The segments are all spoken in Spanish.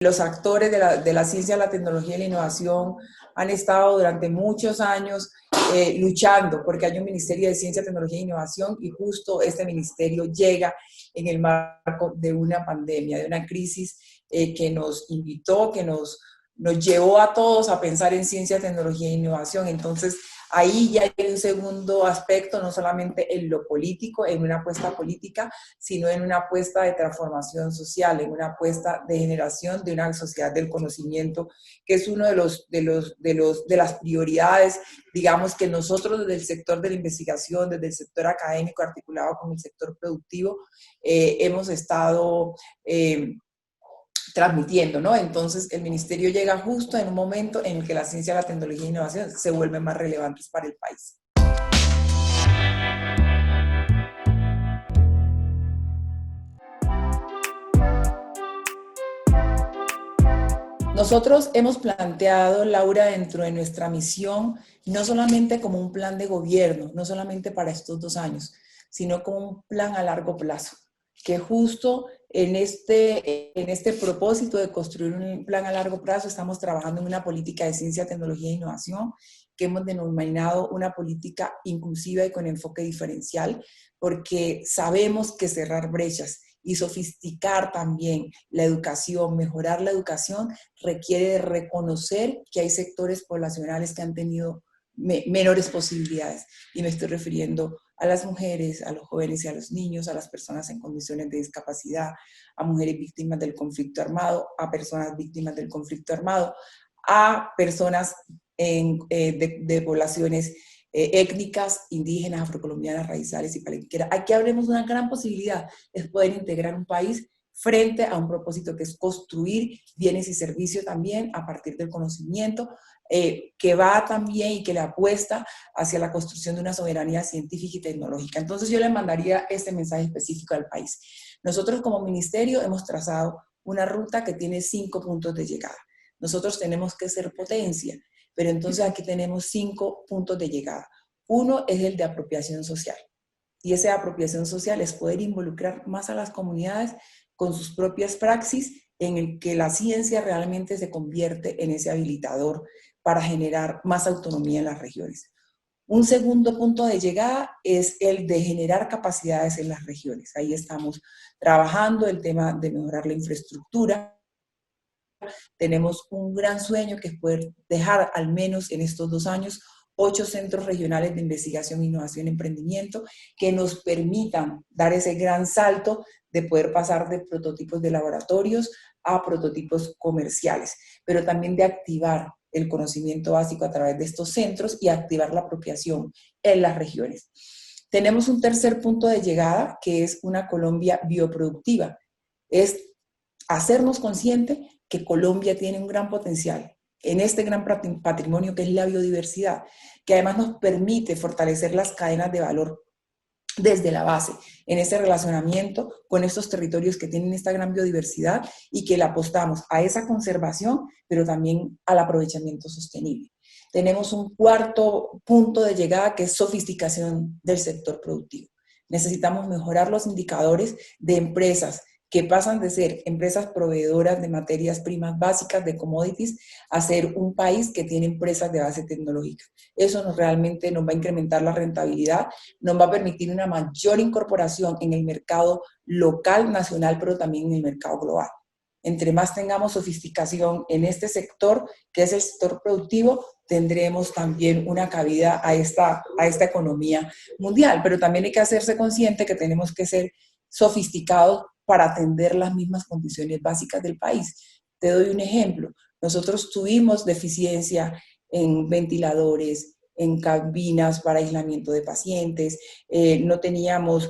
los actores de la ciencia, la tecnología y la innovación han estado durante muchos años luchando porque hay un Ministerio de Ciencia, Tecnología e Innovación, y justo este ministerio llega en el marco de una pandemia, de una crisis que nos invitó, que nos llevó a todos a pensar en ciencia, tecnología e innovación. Entonces, ahí ya hay un segundo aspecto, no solamente en lo político, en una apuesta política, sino en una apuesta de transformación social, en una apuesta de generación de una sociedad del conocimiento, que es uno de las prioridades, digamos, que nosotros desde el sector de la investigación, desde el sector académico articulado con el sector productivo, hemos estado transmitiendo, ¿no? Entonces, el ministerio llega justo en un momento en el que la ciencia, la tecnología e innovación se vuelven más relevantes para el país. Nosotros hemos planteado, Laura, dentro de nuestra misión, no solamente como un plan de gobierno, no solamente para estos 2 años, sino como un plan a largo plazo, que justo en este propósito de construir un plan a largo plazo estamos trabajando en una política de ciencia, tecnología e innovación que hemos denominado una política inclusiva y con enfoque diferencial, porque sabemos que cerrar brechas y sofisticar también la educación, mejorar la educación, requiere de reconocer que hay sectores poblacionales que han tenido menores posibilidades. Y me estoy refiriendo a las mujeres, a los jóvenes y a los niños, a las personas en condiciones de discapacidad, a mujeres víctimas del conflicto armado, a personas víctimas del conflicto armado, a personas de poblaciones étnicas, indígenas, afrocolombianas, raizales y palenqueras. Aquí hablemos de una gran posibilidad, es poder integrar un país frente a un propósito que es construir bienes y servicios también a partir del conocimiento, que va también y que le apuesta hacia la construcción de una soberanía científica y tecnológica. Entonces yo le mandaría este mensaje específico al país. Nosotros como ministerio hemos trazado una ruta que tiene 5 puntos de llegada. Nosotros tenemos que ser potencia, pero entonces aquí tenemos 5 puntos de llegada. Uno es el de apropiación social. Y esa apropiación social es poder involucrar más a las comunidades con sus propias praxis, en el que la ciencia realmente se convierte en ese habilitador para generar más autonomía en las regiones. Un segundo punto de llegada es el de generar capacidades en las regiones. Ahí estamos trabajando el tema de mejorar la infraestructura. Tenemos un gran sueño que es poder dejar al menos en estos 2 años 8 centros regionales de investigación, innovación y emprendimiento que nos permitan dar ese gran salto de poder pasar de prototipos de laboratorios a prototipos comerciales, pero también de activar el conocimiento básico a través de estos centros y activar la apropiación en las regiones. Tenemos un tercer punto de llegada que es una Colombia bioproductiva. Es hacernos conscientes que Colombia tiene un gran potencial en este gran patrimonio que es la biodiversidad, que además nos permite fortalecer las cadenas de valor desde la base, en ese relacionamiento con estos territorios que tienen esta gran biodiversidad y que le apostamos a esa conservación, pero también al aprovechamiento sostenible. Tenemos un cuarto punto de llegada que es sofisticación del sector productivo. Necesitamos mejorar los indicadores de empresas que pasan de ser empresas proveedoras de materias primas básicas, de commodities, a ser un país que tiene empresas de base tecnológica. Eso realmente nos va a incrementar la rentabilidad, nos va a permitir una mayor incorporación en el mercado local, nacional, pero también en el mercado global. Entre más tengamos sofisticación en este sector, que es el sector productivo, tendremos también una cabida a esta economía mundial. Pero también hay que hacerse consciente que tenemos que ser sofisticados para atender las mismas condiciones básicas del país. Te doy un ejemplo. Nosotros tuvimos deficiencia en ventiladores, en cabinas para aislamiento de pacientes, no teníamos,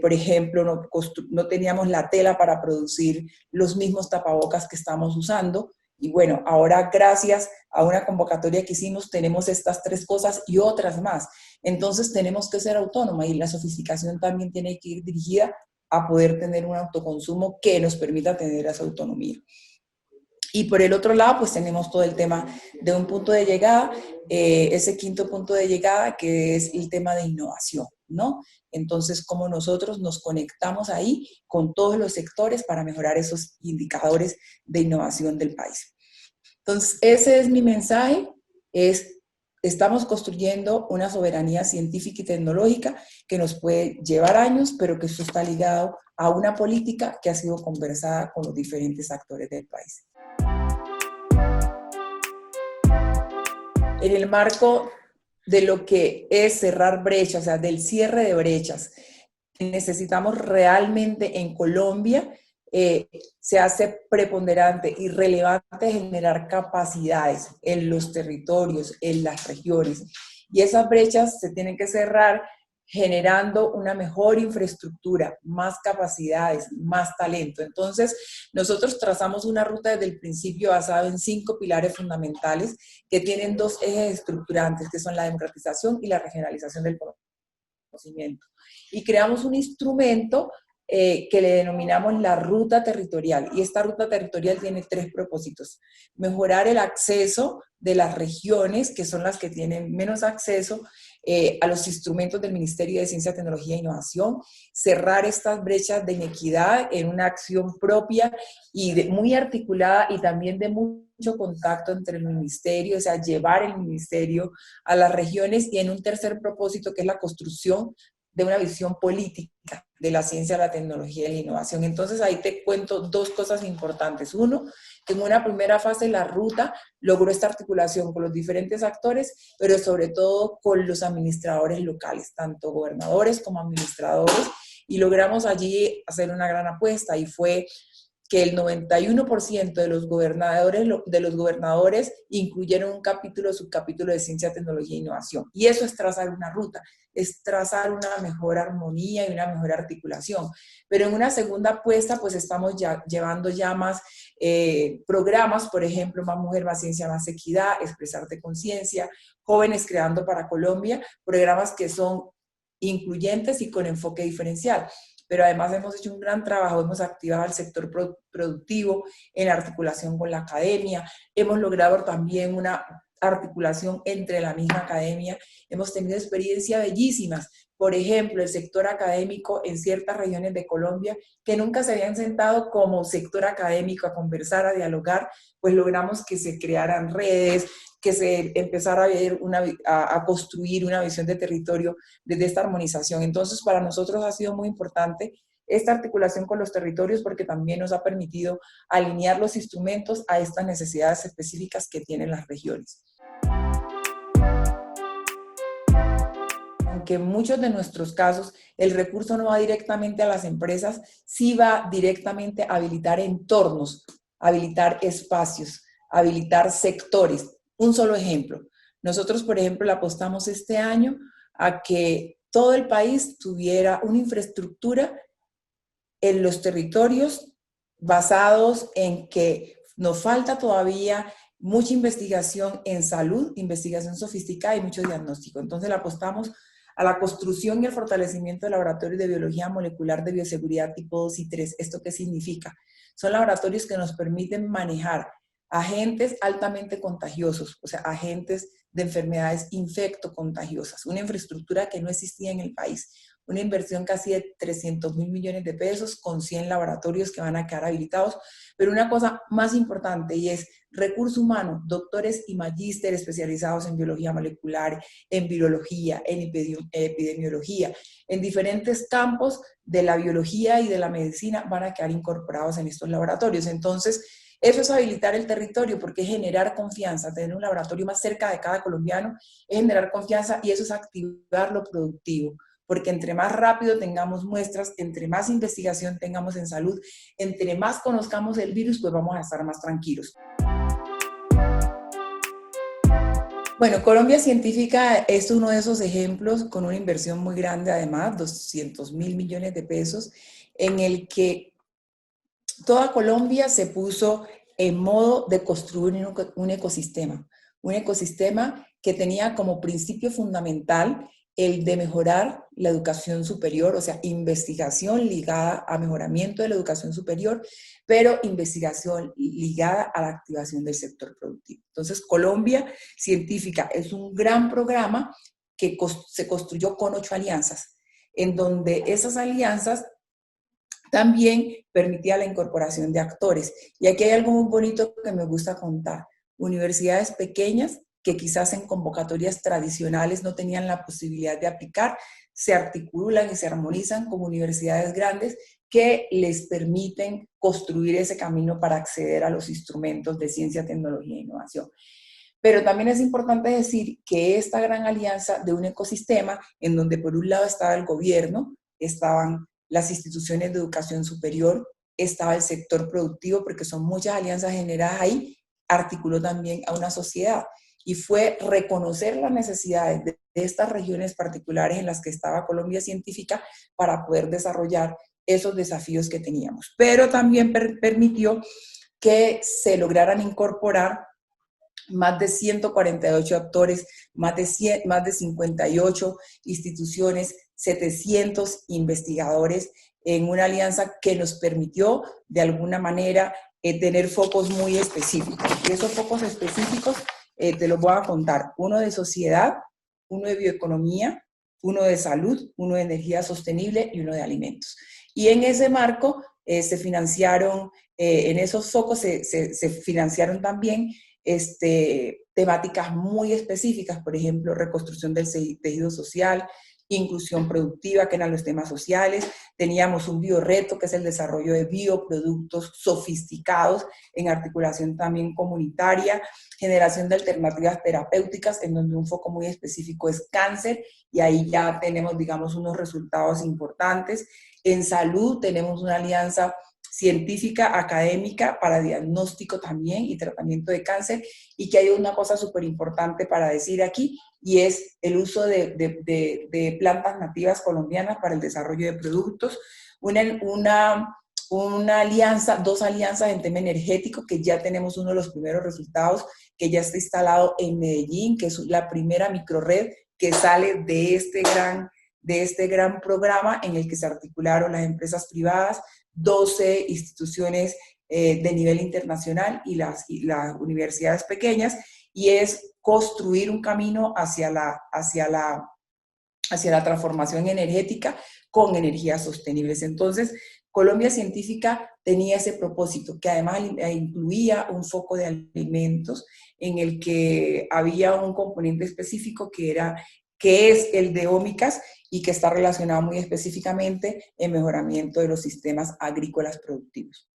por ejemplo, no teníamos la tela para producir los mismos tapabocas que estamos usando. Y bueno, ahora gracias a una convocatoria que hicimos tenemos estas 3 cosas y otras más. Entonces tenemos que ser autónomos y la sofisticación también tiene que ir dirigida a poder tener un autoconsumo que nos permita tener esa autonomía. Y por el otro lado, pues tenemos todo el tema de un punto de llegada, ese quinto punto de llegada que es el tema de innovación, ¿no? Entonces, cómo nosotros nos conectamos ahí con todos los sectores para mejorar esos indicadores de innovación del país. Entonces, ese es mi mensaje, estamos construyendo una soberanía científica y tecnológica que nos puede llevar años, pero que esto está ligado a una política que ha sido conversada con los diferentes actores del país. En el marco de lo que es cerrar brechas, o sea, del cierre de brechas, necesitamos realmente en Colombia, se hace preponderante y relevante generar capacidades en los territorios, en las regiones. Y esas brechas se tienen que cerrar generando una mejor infraestructura, más capacidades, más talento. Entonces, nosotros trazamos una ruta desde el principio basada en 5 pilares fundamentales que tienen 2 ejes estructurantes, que son la democratización y la regionalización del conocimiento. Y creamos un instrumento que le denominamos la ruta territorial. Y esta ruta territorial tiene 3 propósitos. Mejorar el acceso de las regiones, que son las que tienen menos acceso a los instrumentos del Ministerio de Ciencia, Tecnología e Innovación, cerrar estas brechas de inequidad en una acción propia y muy articulada y también de mucho contacto entre el ministerio, o sea, llevar el ministerio a las regiones, y en un tercer propósito que es la construcción de una visión política de la ciencia, la tecnología y la innovación. Entonces ahí te cuento 2 cosas importantes. Uno, que en una primera fase la ruta logró esta articulación con los diferentes actores, pero sobre todo con los administradores locales, tanto gobernadores como administradores, y logramos allí hacer una gran apuesta, y fue que el 91% de los gobernadores incluyeron un capítulo, subcapítulo de ciencia, tecnología e innovación. Y eso es trazar una ruta, es trazar una mejor armonía y una mejor articulación. Pero en una segunda apuesta, pues estamos ya llevando ya más programas, por ejemplo, Más Mujer, Más Ciencia, Más Equidad, Expresarte con Ciencia, Jóvenes Creando para Colombia, programas que son incluyentes y con enfoque diferencial. Pero además hemos hecho un gran trabajo, hemos activado al sector productivo en articulación con la academia, hemos logrado también una articulación entre la misma academia, hemos tenido experiencias bellísimas, por ejemplo, el sector académico en ciertas regiones de Colombia que nunca se habían sentado como sector académico a conversar, a dialogar, pues logramos que se crearan redes, que se empezara a construir una visión de territorio desde esta armonización. Entonces, para nosotros ha sido muy importante esta articulación con los territorios porque también nos ha permitido alinear los instrumentos a estas necesidades específicas que tienen las regiones. Aunque en muchos de nuestros casos el recurso no va directamente a las empresas, sí va directamente a habilitar entornos, habilitar espacios, habilitar sectores. Un solo ejemplo. Nosotros, por ejemplo, le apostamos este año a que todo el país tuviera una infraestructura en los territorios basados en que nos falta todavía mucha investigación en salud, investigación sofisticada y mucho diagnóstico. Entonces le apostamos a la construcción y el fortalecimiento de laboratorios de biología molecular de bioseguridad tipo 2 y 3. ¿Esto qué significa? Son laboratorios que nos permiten manejar agentes altamente contagiosos, o sea, agentes de enfermedades infectocontagiosas, una infraestructura que no existía en el país, una inversión casi de 300.000 millones de pesos con 100 laboratorios que van a quedar habilitados, pero una cosa más importante y es recurso humano, doctores y magísteres especializados en biología molecular, en virología, en epidemiología, en diferentes campos de la biología y de la medicina van a quedar incorporados en estos laboratorios. Entonces, eso es habilitar el territorio porque es generar confianza, tener un laboratorio más cerca de cada colombiano es generar confianza y eso es activar lo productivo, porque entre más rápido tengamos muestras, entre más investigación tengamos en salud, entre más conozcamos el virus, pues vamos a estar más tranquilos. Bueno, Colombia Científica es uno de esos ejemplos con una inversión muy grande, además, 200.000 millones de pesos, en el que toda Colombia se puso en modo de construir un ecosistema que tenía como principio fundamental el de mejorar la educación superior, o sea, investigación ligada a mejoramiento de la educación superior, pero investigación ligada a la activación del sector productivo. Entonces, Colombia Científica es un gran programa que se construyó con 8 alianzas, en donde esas alianzas también permitían la incorporación de actores. Y aquí hay algo muy bonito que me gusta contar. Universidades pequeñas que quizás en convocatorias tradicionales no tenían la posibilidad de aplicar, se articulan y se armonizan con universidades grandes que les permiten construir ese camino para acceder a los instrumentos de ciencia, tecnología e innovación. Pero también es importante decir que esta gran alianza de un ecosistema en donde por un lado estaba el gobierno, estaban las instituciones de educación superior, estaba el sector productivo, porque son muchas alianzas generadas ahí, articuló también a una sociedad. Y fue reconocer las necesidades de estas regiones particulares en las que estaba Colombia Científica para poder desarrollar esos desafíos que teníamos. Pero también permitió que se lograran incorporar más de 148 actores, más de 58 instituciones, 700 investigadores en una alianza que nos permitió de alguna manera tener focos muy específicos. Y esos focos específicos te los voy a contar. Uno de sociedad, uno de bioeconomía, uno de salud, uno de energía sostenible y uno de alimentos. Y en ese marco se financiaron, en esos focos se financiaron también temáticas muy específicas, por ejemplo, reconstrucción del tejido social, inclusión productiva, que eran los temas sociales. Teníamos un bioreto, que es el desarrollo de bioproductos sofisticados en articulación también comunitaria, generación de alternativas terapéuticas, en donde un foco muy específico es cáncer, y ahí ya tenemos, digamos, unos resultados importantes. En salud tenemos una alianza científica, académica, para diagnóstico también y tratamiento de cáncer, y que hay una cosa súper importante para decir aquí, y es el uso de plantas nativas colombianas para el desarrollo de productos, una alianza, 2 alianzas en tema energético, que ya tenemos uno de los primeros resultados, que ya está instalado en Medellín, que es la primera microred que sale de este gran programa en el que se articularon las empresas privadas, 12 instituciones de nivel internacional y las universidades pequeñas, y es construir un camino hacia la transformación energética con energías sostenibles. Entonces, Colombia Científica tenía ese propósito, que además incluía un foco de alimentos en el que había un componente específico que es el de ómicas, y que está relacionado muy específicamente en mejoramiento de los sistemas agrícolas productivos.